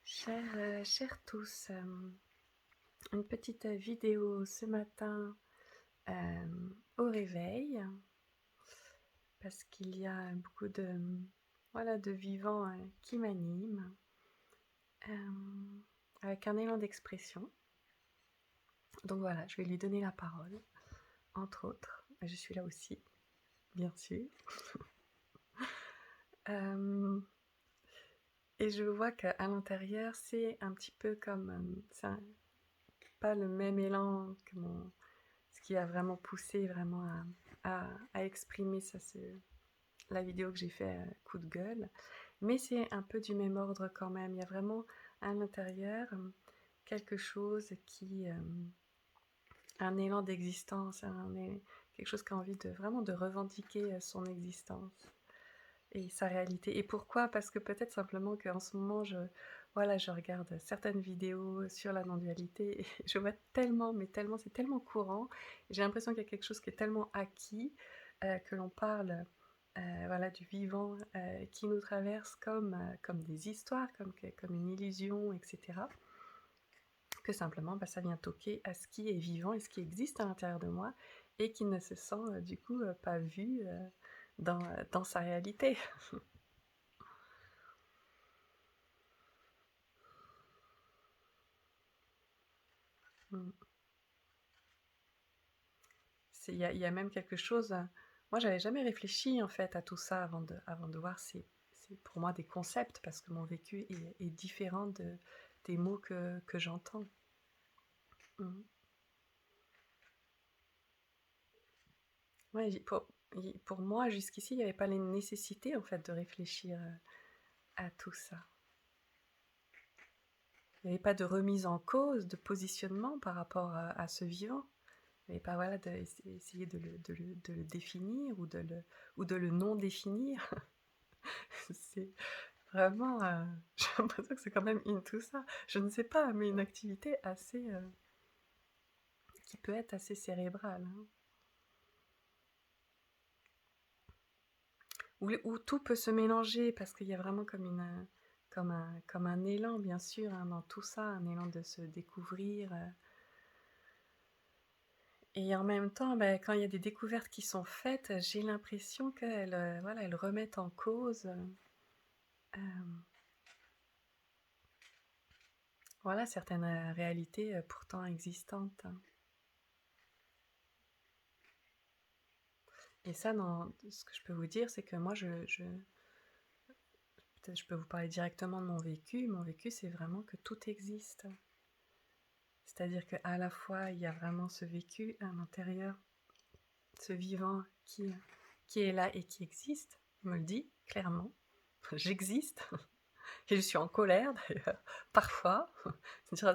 Chers tous, une petite vidéo ce matin au réveil, parce qu'il y a beaucoup de vivants qui m'animent, avec un élan d'expression. Donc voilà, je vais lui donner la parole, entre autres. Je suis là aussi, bien sûr. Et je vois qu'à l'intérieur, c'est un petit peu comme... pas le même élan que ce qui a vraiment poussé vraiment à exprimer ça, c'est la vidéo que j'ai fait coup de gueule. Mais c'est un peu du même ordre quand même. Il y a vraiment à l'intérieur quelque chose qui... un élan d'existence, quelque chose qui a envie de vraiment de revendiquer son existence et sa réalité. Et pourquoi? Parce que peut-être simplement qu'en ce moment, je regarde certaines vidéos sur la non-dualité et je vois tellement, mais tellement, c'est tellement courant. J'ai l'impression qu'il y a quelque chose qui est tellement acquis, que l'on parle du vivant qui nous traverse comme des histoires, comme une illusion, etc. Que simplement, ça vient toquer à ce qui est vivant et ce qui existe à l'intérieur de moi et qui ne se sent du coup pas vu dans sa réalité. Mm. Il y a même quelque chose. Moi, j'avais jamais réfléchi en fait à tout ça avant de voir. C'est pour moi des concepts parce que mon vécu est différent des mots que j'entends. Mm. Ouais, pour moi, jusqu'ici, il n'y avait pas les nécessités en fait de réfléchir à tout ça. Il n'y avait pas de remise en cause, de positionnement par rapport à ce vivant. Il n'y avait pas d'essayer de le définir ou de le non définir. C'est vraiment, j'ai l'impression que c'est quand même tout ça. Je ne sais pas, mais une activité assez, qui peut être assez cérébrale, hein. Où tout peut se mélanger parce qu'il y a vraiment comme un élan, bien sûr, hein, dans tout ça, un élan de se découvrir. Et en même temps, quand il y a des découvertes qui sont faites, j'ai l'impression qu'elles elles remettent en cause certaines réalités pourtant existantes. Et ça, ce que je peux vous dire, c'est que moi, peut-être je peux vous parler directement de mon vécu. Mon vécu, c'est vraiment que tout existe. C'est-à-dire qu'à la fois, il y a vraiment ce vécu à l'intérieur, ce vivant qui est là et qui existe, il me le dit clairement. J'existe et je suis en colère d'ailleurs, parfois. Quand c'est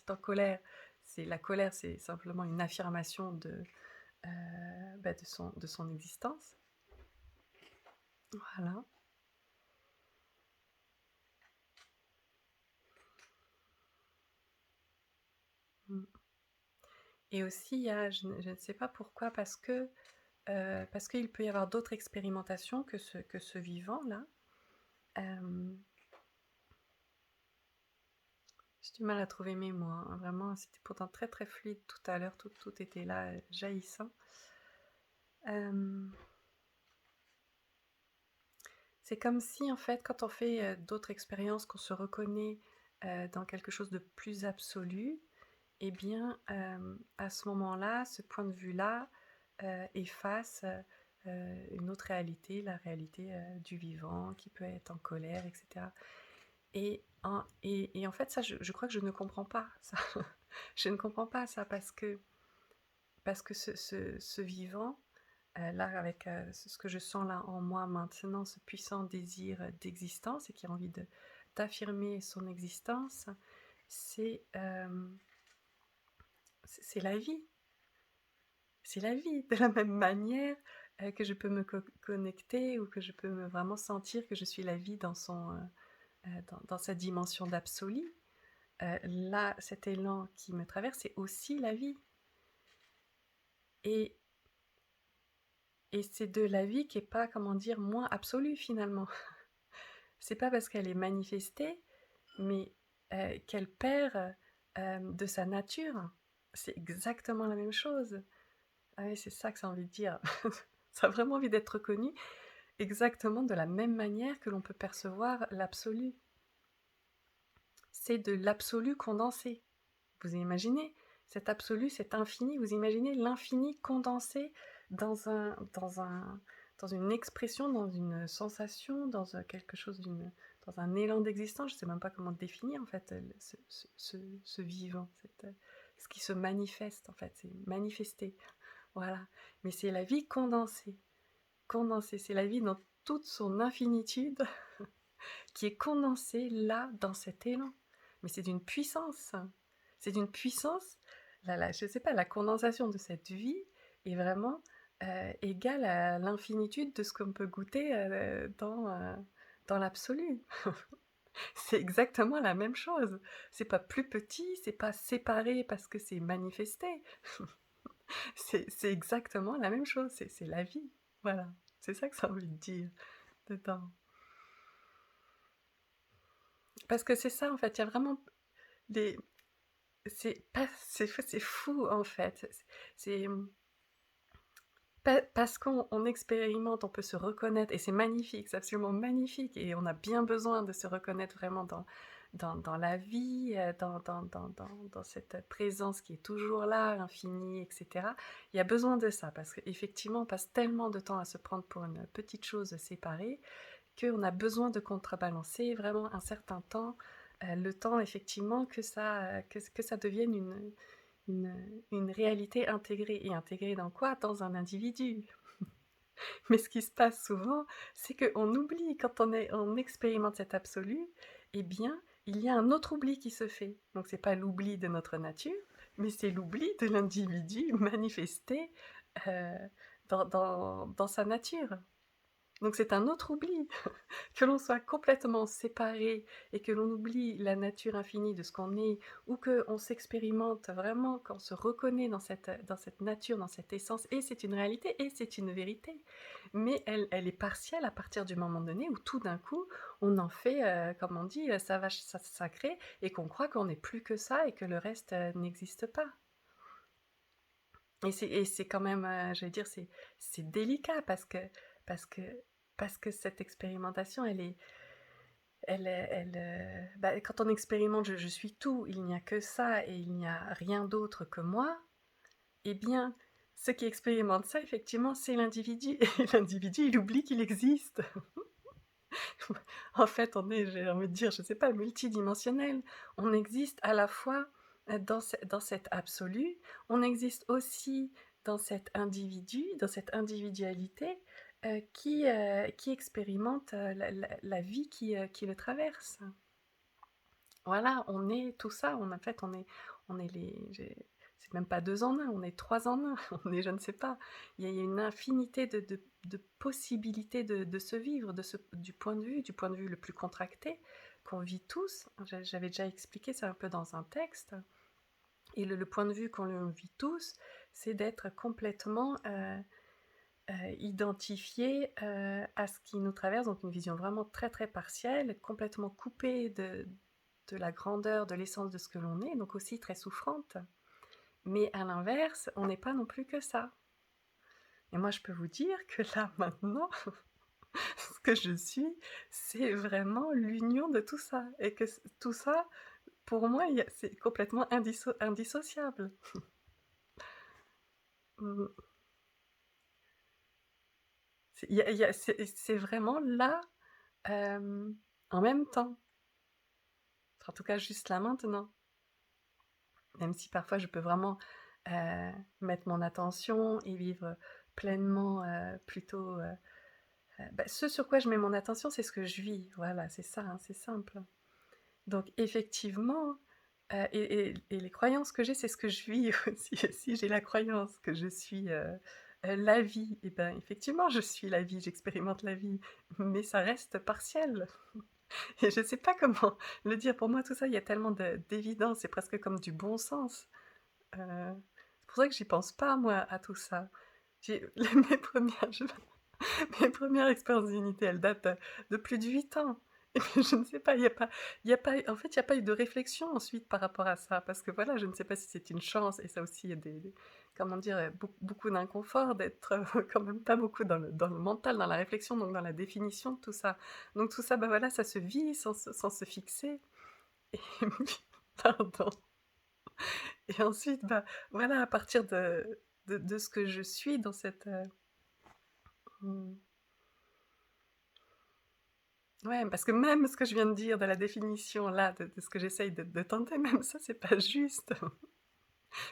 en colère, la colère, c'est simplement une affirmation de son existence. Voilà. Mm. Et aussi, je ne sais pas pourquoi, parce qu'il peut y avoir d'autres expérimentations que ce vivant-là. J'ai du mal à trouver mes mots, hein. Vraiment, c'était pourtant très très fluide tout à l'heure, tout était là, jaillissant. C'est comme si, en fait, quand on fait d'autres expériences, qu'on se reconnaît dans quelque chose de plus absolu, eh bien, à ce moment-là, ce point de vue-là efface une autre réalité, la réalité du vivant, qui peut être en colère, etc. Et en fait, ça, je crois que je ne comprends pas ça. Je ne comprends pas ça parce que ce vivant, là, avec ce que je sens là en moi maintenant, ce puissant désir d'existence et qui a envie d'affirmer son existence, c'est la vie. C'est la vie. De la même manière que je peux me connecter ou que je peux vraiment sentir que je suis la vie dans sa dimension d'absolu. Là, cet élan qui me traverse, c'est aussi la vie. Et, et c'est de la vie qui n'est pas, comment dire, moins absolue finalement. C'est pas parce qu'elle est manifestée mais qu'elle perd de sa nature. C'est exactement la même chose. Ah oui, c'est ça que ça a envie de dire. Ça a vraiment envie d'être reconnu exactement de la même manière que l'on peut percevoir l'absolu. C'est de l'absolu condensé. Vous imaginez cet absolu, cet infini, vous imaginez l'infini condensé dans dans une expression, dans une sensation, dans quelque chose dans un élan d'existence. Je ne sais même pas comment le définir en fait, ce vivant, ce qui se manifeste en fait, c'est manifesté. Voilà. Mais c'est la vie condensée. Condensée, c'est la vie dans toute son infinitude qui est condensée là, dans cet élan. Mais c'est d'une puissance. C'est d'une puissance, je ne sais pas, la condensation de cette vie est vraiment égale à l'infinitude de ce qu'on peut goûter dans l'absolu. C'est exactement la même chose. C'est pas plus petit, c'est pas séparé parce que c'est manifesté. C'est exactement la même chose, c'est la vie. Voilà, c'est ça que ça a envie de dire dedans. Parce que c'est ça en fait, il y a vraiment des... C'est fou en fait. C'est parce qu'on expérimente, on peut se reconnaître, et c'est magnifique, c'est absolument magnifique, et on a bien besoin de se reconnaître vraiment dans la vie, dans cette présence qui est toujours là, infinie, etc. Il y a besoin de ça, parce qu'effectivement, on passe tellement de temps à se prendre pour une petite chose séparée, qu'on a besoin de contrebalancer vraiment un certain temps, le temps effectivement que ça devienne une réalité intégrée. Et intégrée dans quoi? Dans un individu. Mais ce qui se passe souvent, c'est qu'on oublie, quand on expérimente cet absolu, eh bien, il y a un autre oubli qui se fait. Donc c'est pas l'oubli de notre nature, mais c'est l'oubli de l'individu manifesté euh, dans sa nature. Donc c'est un autre oubli. Que l'on soit complètement séparé et que l'on oublie la nature infinie de ce qu'on est, ou qu'on s'expérimente vraiment, qu'on se reconnaît dans cette nature, dans cette essence, et c'est une réalité, et c'est une vérité. Mais elle est partielle à partir du moment donné où tout d'un coup, on en fait, comme on dit, ça va sacré, et qu'on croit qu'on n'est plus que ça, et que le reste n'existe pas. Et c'est quand même, je vais dire, c'est délicat parce que, parce que cette expérimentation, quand on expérimente je suis tout, il n'y a que ça et il n'y a rien d'autre que moi, eh bien, ce qui expérimente ça, effectivement, c'est l'individu. Et l'individu, il oublie qu'il existe. En fait, on est, j'ai envie de dire, je ne sais pas, multidimensionnel. On existe à la fois dans cet absolu, on existe aussi dans cet individu, dans cette individualité qui expérimente la vie qui le traverse. Voilà, on est tout ça, en fait, on est c'est même pas deux en un, on est trois en un, on est, je ne sais pas, il y a une infinité de possibilités de se vivre, du point de vue le plus contracté, qu'on vit tous. J'avais déjà expliqué ça un peu dans un texte, et le point de vue qu'on vit tous, c'est d'être complètement identifié à ce qui nous traverse, donc une vision vraiment très très partielle, complètement coupée de la grandeur, de l'essence de ce que l'on est, donc aussi très souffrante. Mais à l'inverse, on n'est pas non plus que ça. Et moi, je peux vous dire que là, maintenant, ce que je suis, c'est vraiment l'union de tout ça. Et que tout ça, pour moi, c'est complètement indissociable. C'est vraiment là, euh, en même temps. En tout cas, juste là maintenant. Même si parfois je peux vraiment mettre mon attention et vivre pleinement plutôt... ce sur quoi je mets mon attention, c'est ce que je vis. Voilà, c'est ça, hein, c'est simple. Donc effectivement, et les croyances que j'ai, c'est ce que je vis aussi. Si j'ai la croyance que je suis la vie, et bien effectivement, je suis la vie, j'expérimente la vie, mais ça reste partiel. Et je ne sais pas comment le dire. Pour moi, tout ça, il y a tellement d'évidence, c'est presque comme du bon sens. C'est pour ça que j'y pense pas, moi, à tout ça. Mes premières, mes premières expériences d'unité, elles datent de plus de 8 ans. Et puis je ne sais pas, il y a pas en fait, il y a pas eu de réflexion ensuite par rapport à ça, parce que voilà, je ne sais pas si c'est une chance et ça aussi, il y a des comment dire? Beaucoup d'inconfort d'être, quand même pas beaucoup dans le mental, dans la réflexion, donc dans la définition de tout ça. Donc tout ça, bah, voilà, ça se vit sans se fixer et puis pardon et ensuite, bah, voilà, à partir de ce que je suis dans cette, mmh ouais, parce que même ce que je viens de dire, de la définition là, de ce que j'essaye de tenter, même ça, c'est pas juste.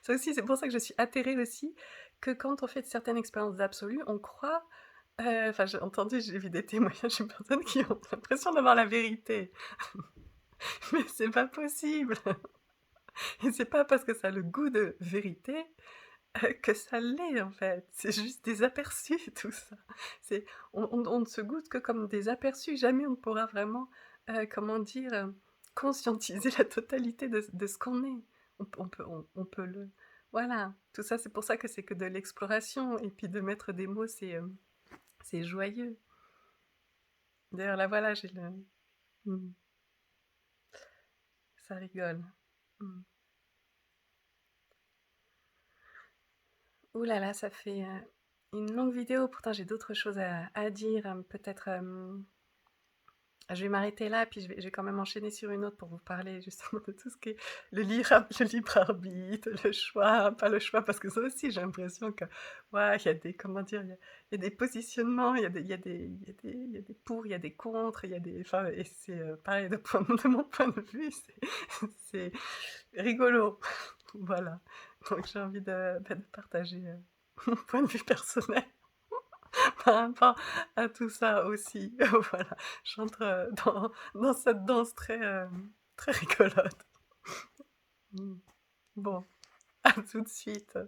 Ça aussi, c'est pour ça que je suis atterrée aussi, que quand on fait certaines expériences d'absolu, on croit, enfin j'ai entendu, j'ai vu des témoignages de personnes qui ont l'impression d'avoir la vérité. Mais c'est pas possible et c'est pas parce que ça a le goût de vérité, que ça l'est en fait. C'est juste des aperçus tout ça. C'est on ne se goûte que comme des aperçus, jamais on ne pourra vraiment, comment dire? Conscientiser la totalité de ce qu'on est. On peut le voilà, tout ça, c'est pour ça que c'est que de l'exploration et puis de mettre des mots, c'est joyeux. D'ailleurs là voilà, j'ai le mmh, ça rigole. Mmh. Ouh là là, ça fait, une longue vidéo, pourtant j'ai d'autres choses à dire, peut-être, je vais m'arrêter là, puis je vais quand même enchaîner sur une autre pour vous parler justement de tout ce qui est le libre arbitre, le choix, pas le choix, parce que ça aussi j'ai l'impression que, ouais, il y a des comment dire? Il y a des positionnements, il y a des pour, il y a des contre, il y a des enfin et c'est, pareil de mon point de vue, c'est rigolo. Voilà, donc j'ai envie de partager, mon point de vue personnel. Par rapport à tout ça aussi, voilà, j'entre, dans cette danse très, très rigolote. Mmh. Bon, à tout de suite.